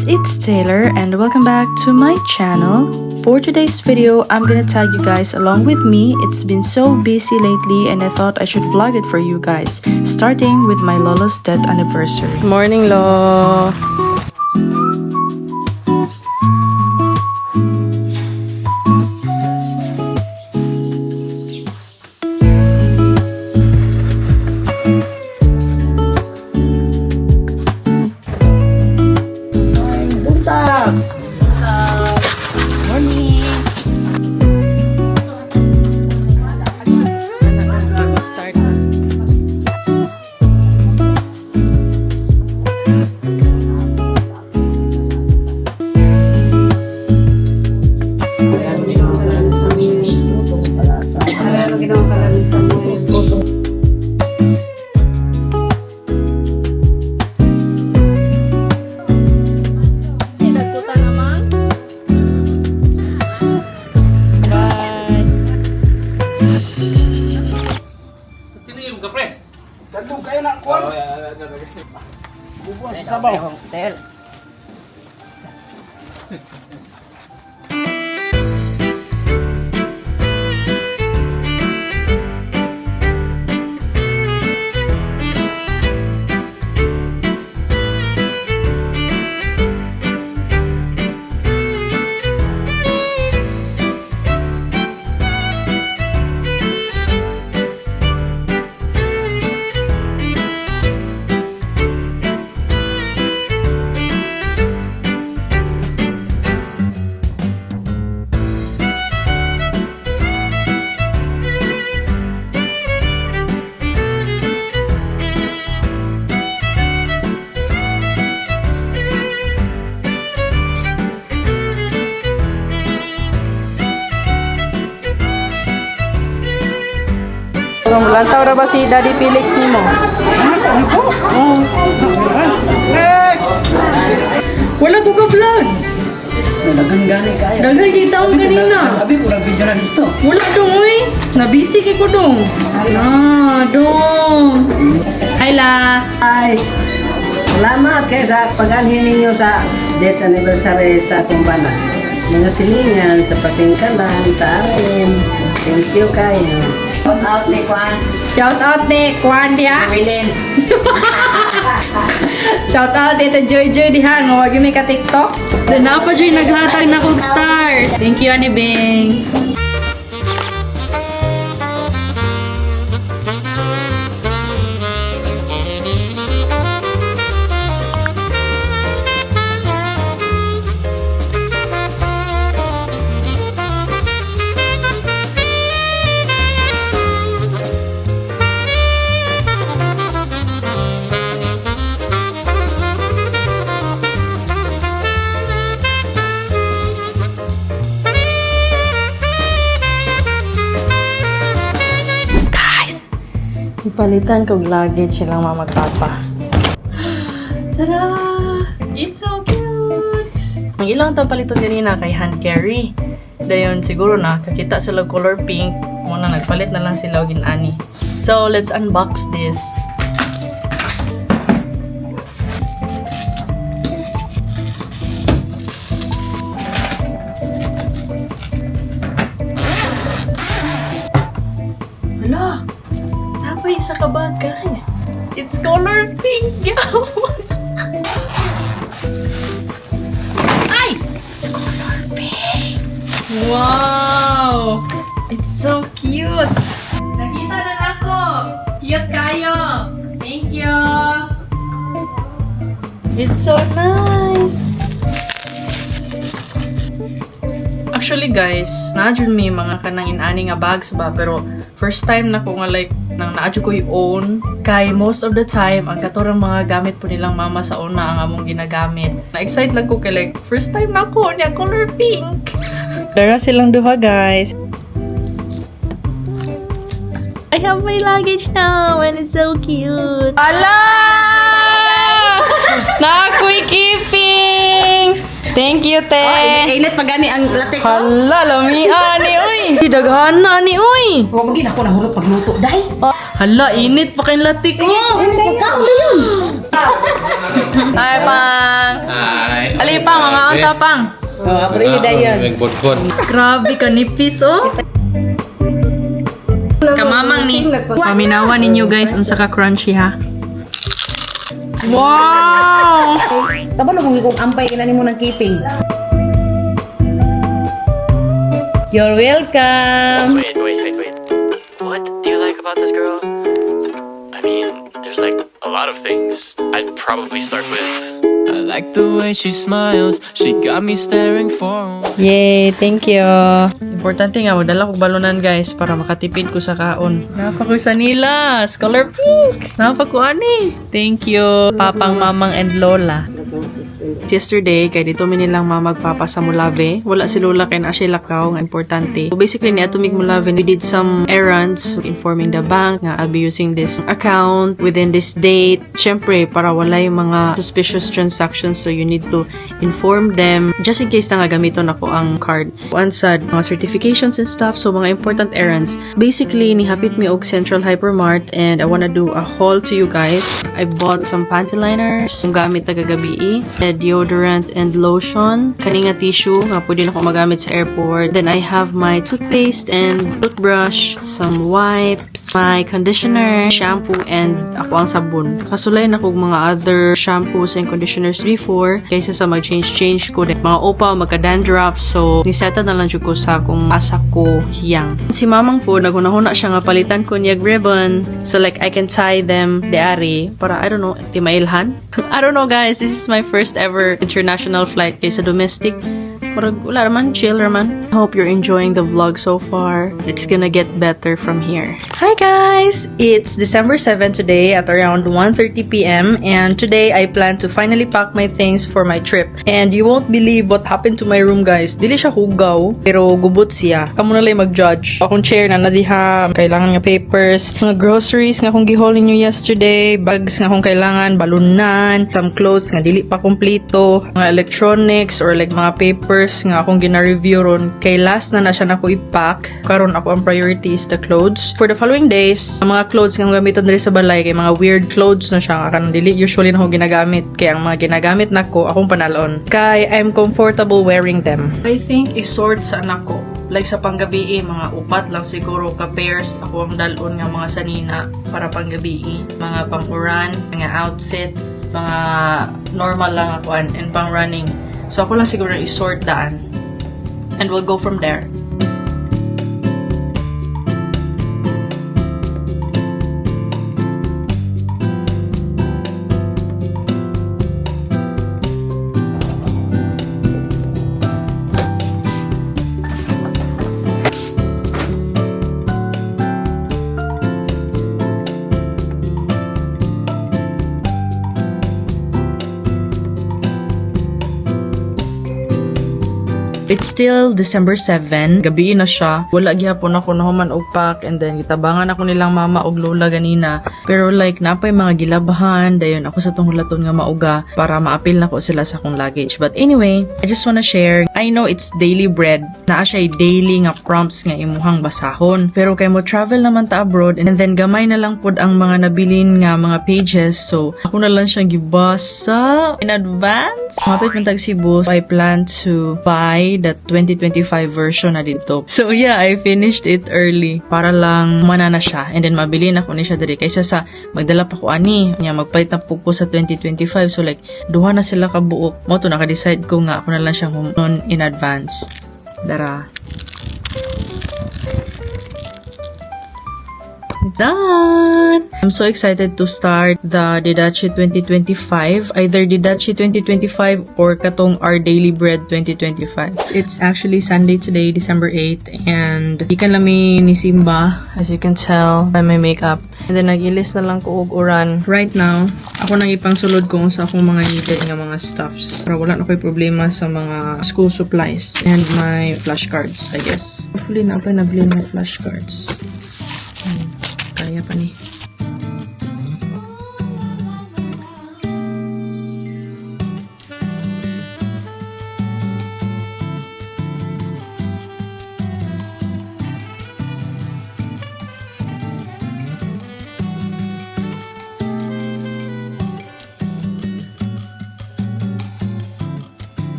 guys, it's Taylor and welcome back to my channel. For today's video, I'm gonna tag you guys along with me. It's been so busy lately and I thought I should vlog it for you guys, starting with my Lola's death anniversary. Morning, Lo! Tandong kayo na kuwan. Bubuan sa sabaw. Tel. Lantaw ra ba si Daddy Felix nimo? Wala ko ka vlog. Dagang gani kaya. Daghang kita ko ganina. Abi ko lang video na dito. Wala dong oy. Na-busy kay ko dong. Dong. Hi la. Hi. Salamat kayo sa pag-anhin ninyo sa death anniversary sa kumpana. Mga silingan, sa pasingkalan, sa akin. Thank you kayo. Shout out ni Kwan. Shout out ni Kwan dia. Wilin. Shout out dito Joy diha nga wag mi ka TikTok. Then na pa Joy naghatag na kog stars. Thank you Ani Bing. Ipalitan kog luggage silang mama papa. Tada! It's so cute! Ang ilang tang paliton ganina kay hand carry. Dayon siguro na kakita sila color pink. Muna nagpalit na lang sila og ani. So let's unbox this. Hala! Napay isa ka ba, guys? It's color pink! Ay! It's color pink! Wow! It's so cute! Nakita na ako! Cute kayo! Thank you! It's so nice! Actually guys, na-adjun may mga kanang inani nga bags ba, pero first time na ko nga like nang na-adjun ko yung own. Kay most of the time, ang katorang mga gamit po nilang mama sa una ang among ginagamit. Na-excite lang ko kay like, first time na ko niya color pink. Dara silang duha guys. I have my luggage now and it's so cute. Ala! Na-ako'y keeping! Thank you, te. Oh, init pa gani ang latte ko. Hala, lamian ni uy. Daghan na ni uy. Huwag magin ako nahurot pagluto, day. Hala, init pa kayong latik ko. Init pa ka, yun. Hi, Pang! Ay, Ali, Pang, mga unta, Pang! Oh, abrida yan. Nagbodbod. Grabe ka nipis, oh! Kamamang ni paminawa ninyo guys ang saka crunchy ha. Wow! Tama na mong kung ampay kinani mo ng keeping. You're welcome. Wait. What do you like about this girl? I mean, there's like a lot of things. I'd probably start with. I like the way she smiles. She got me staring for. Yay, thank you. Importante nga, magdala ko balunan guys para makatipid ko sa kaon. Napa ko sa nilas, color pink. Napa ko ani. Thank you, papang, mamang, and lola. Yesterday, kay dito mi nilang mamagpapa sa Mulave. Wala si Lola kay na siya lakaw nga importante. So basically, ni Atomig Mulave, we did some errands informing the bank nga I'll be using this account within this date. Siyempre, para wala yung mga suspicious transactions, so you need to inform them just in case na nga gamiton ako ang card. Once mga certifications and stuff, so mga important errands. Basically, nihapit mi og Central Hypermart and I wanna do a haul to you guys. I bought some panty liners, yung gamit na gagabi, deodorant and lotion, kaninga tissue nga pwede na ko magamit sa airport. Then I have my toothpaste and toothbrush, some wipes, my conditioner, shampoo, and ako ang sabon. Kasulay na kog mga other shampoos and conditioners before kaysa sa mag-change ko mga opa magka-dandruff, so niseta na lang jud ko sa kung asa ko hiyang. Si mamang po nagunahuna siya nga palitan ko niyag ribbon, so like I can tie them deari para I don't know timailhan. I don't know guys, this is my first ever international flight kaysa domestic. Parang wala naman, chill naman. I hope you're enjoying the vlog so far. It's gonna get better from here. Hi guys! It's December 7 today at around 1:30 p.m. and today I plan to finally pack my things for my trip. And you won't believe what happened to my room guys. Dili siya hugaw, pero gubot siya. Kamu na lang mag-judge. Akong chair na nadiha, kailangan nga papers, mga groceries nga akong gihaul ninyo yesterday, bags nga akong kailangan, balunan, some clothes nga dili pa kompleto, mga electronics or like mga papers nga akong gina-review ron. Kay last na siya nako i-pack. Karon ako ang priority is the clothes. For the following days, ang mga clothes nga gamiton diri sa balay kay mga weird clothes na siya nga kanang dili usually na ako ginagamit. Kaya ang mga ginagamit nako akong panalon. Kay I'm comfortable wearing them. I think isort sa anak ko. Like sa panggabi, mga upat lang siguro ka pairs ako ang dalon nga mga sanina para panggabi. Mga pang-uran, mga outfits, mga normal lang ako and pang running. So ako lang siguro isort daan. And we'll go from there. It's still December 7. Gabi na siya. Wala gyapon ako nahuman og pack and then gitabangan ako nilang mama og lola ganina. Pero like napay mga gilabahan dayon ako sa tong hulaton nga mauga para maapil nako sila sa akong luggage. But anyway, I just wanna share. I know it's daily bread. Naa siya daily nga prompts nga imuhang basahon. Pero kay mo travel naman ta abroad and then gamay na lang pod ang mga nabilin nga mga pages. So ako na lang siyang gibasa in advance. Mapit man tag Cebu. I plan to buy the 2025 version na dito. So yeah, I finished it early para lang manana siya and then mabili na ko ni siya diri kaysa sa magdala pa ko ani nya magpalit na po ko sa 2025. So like duha na sila ka buok mo to naka-decide ko nga ako na lang siyang human in advance. Dara. Done! I'm so excited to start the Didache 2025. Either Didache 2025 or katong Our Daily Bread 2025. It's actually Sunday today, December 8th. And ikan lami ni Simba, as you can tell by my makeup. And then nag-ilis na lang ko og uran. Right now, ako nang ipang sulod ko sa akong mga needed nga mga stuffs. Para wala na ko'y problema sa mga school supplies. And my flashcards, I guess. Hopefully na pa nabili my flashcards. Kaya pa ni.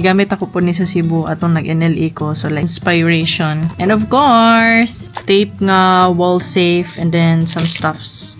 Gamit ako po ni sa Cebu atong nag-NLE ko. So like inspiration. And of course, tape nga, wall safe, and then some stuffs.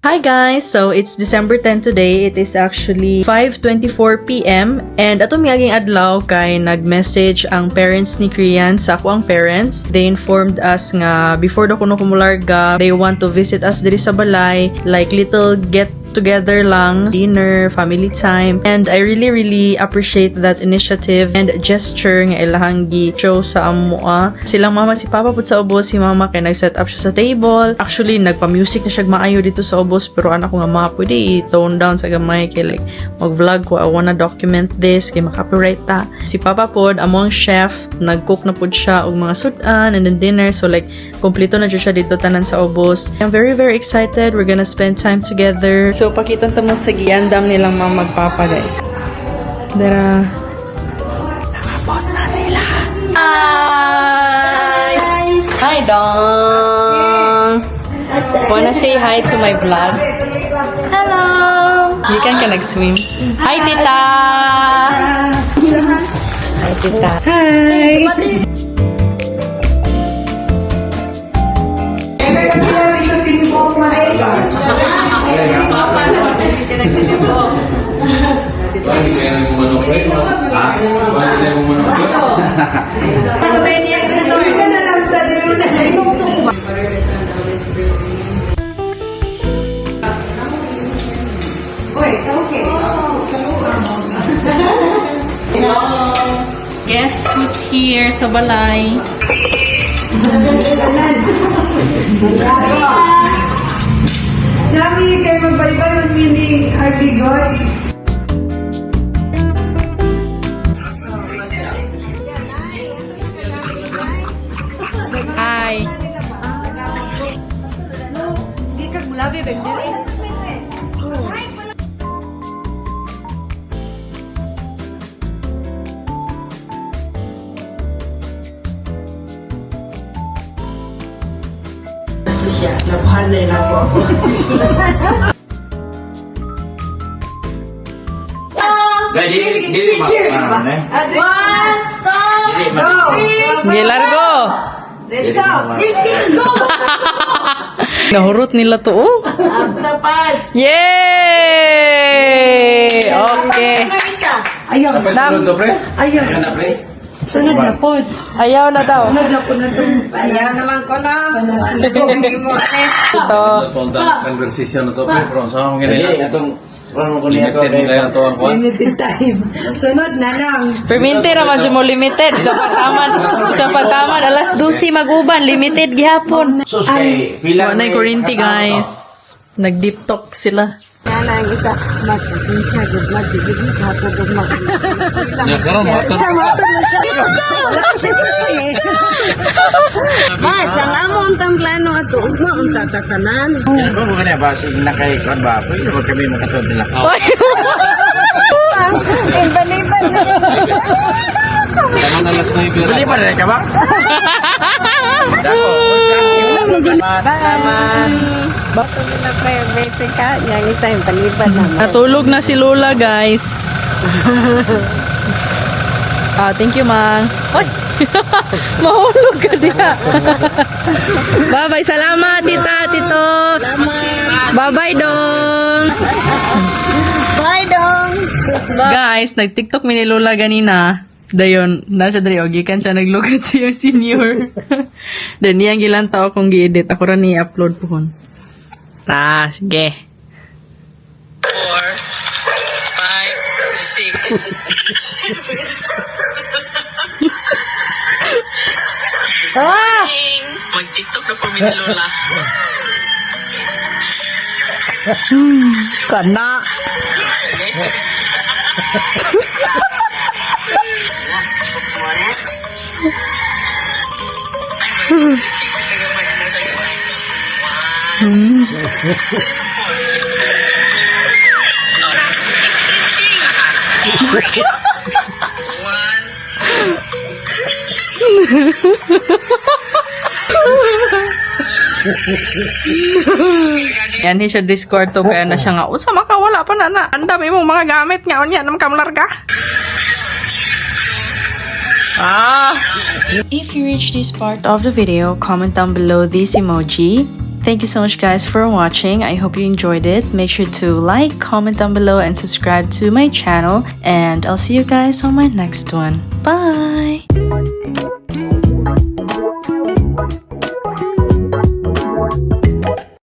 Hi guys! So, it's December 10 today. It is actually 5:24 p.m. And ato miyaging adlaw kay nag-message ang parents ni Krian sa ako ang parents. They informed us nga before do kuno kumularga, they want to visit us diri sa balay, like little get together lang, dinner, family time. And I really appreciate that initiative and gesture nga ilahang gi-show sa amoa. Silang mama, si Papa pud sa ubos, si Mama kay nag-set up siya sa table. Actually, nagpa-music na siya maayo dito sa ubos, pero anak ko nga mga pwede i-tone down sa gamay kay like mag-vlog ko. I wanna document this kay makapiright ta. Si Papa pod, among chef, nag-cook na pod siya og mga sudan and then dinner. So like, kompleto na siya dito tanan sa ubos. I'm very excited. We're gonna spend time together. So, pakita mo sa giyandam nilang mga magpapa, guys. Dara. Nakabot na sila. Hi! Hi, Dong! Wanna say hi to my vlog? Hello! You can nag-swim. Hi, Tita! Hi, Tita. Hi! Guess who's here sa balay? Dami kayo magbaybay ng mini Arbigoy. Hi! Hindi ka gulabi, bendere. Gusto siya. Napahalay na po ako. Cheers ba? One, two, go! Sige, largo! Let's go! Nahurot nila to, oh. Sa pads. Yay! Okay. Ayaw. Ayaw. Sunod na po. Ayaw na daw. Sunod na po na ito. Ayaw naman ko na. Hindi mo Ito. Conversation na to, pero sa mga ganyan. Atong Limited mo kaya to ang kuwan. Limited time. Sunod na lang. Permente naman siya mo limited. Sa pataman, alas 12 mag-uban. Limited gihapon. sus kay pila Wanay kurinti, guys. Nag-deep talk sila. Yan ang isa. Magpasensya. Good luck. Good luck. Hapon. Good luck. Karon mo ato. Siya mo ito na siya. Wala ko siya kasi. Mats, ang among tamplano ato. Ugma ang tatatanan. Ano mo kanya ba sig nakay kan ba? Pwede mo kami makatod nila. Iban-iban na. Tama na last na ibira. Pwede ba rin ka ba? Dako, kasi Bato nila private ka. Yang isa yung paniban naman. Natulog na si Lola, guys. Thank you, Mang. Oy! Mahulog ka diya. Bye-bye. Salamat, tita, tito. Bye-bye, Dong. Bye, dong. Guys, nag-TikTok mi ni Lola ganina. Dayon, nasa dari gikan siya naglugat siya senior. Then niyang gilang tao kong gi-edit. Ako rin i-upload po hon. Sige. 4, 5, 6. Mag-TikTok na po mi ni Lola. Kana. Yan siya Discord to kaya na siya nga unsa man ka wala pa na. Ang dami mong mga gamit nga unya nang kamlarga. If you reach this part of the video, comment down below this emoji. Thank you so much guys for watching. I hope you enjoyed it. Make sure to like, comment down below, and subscribe to my channel. And I'll see you guys on my next one. Bye!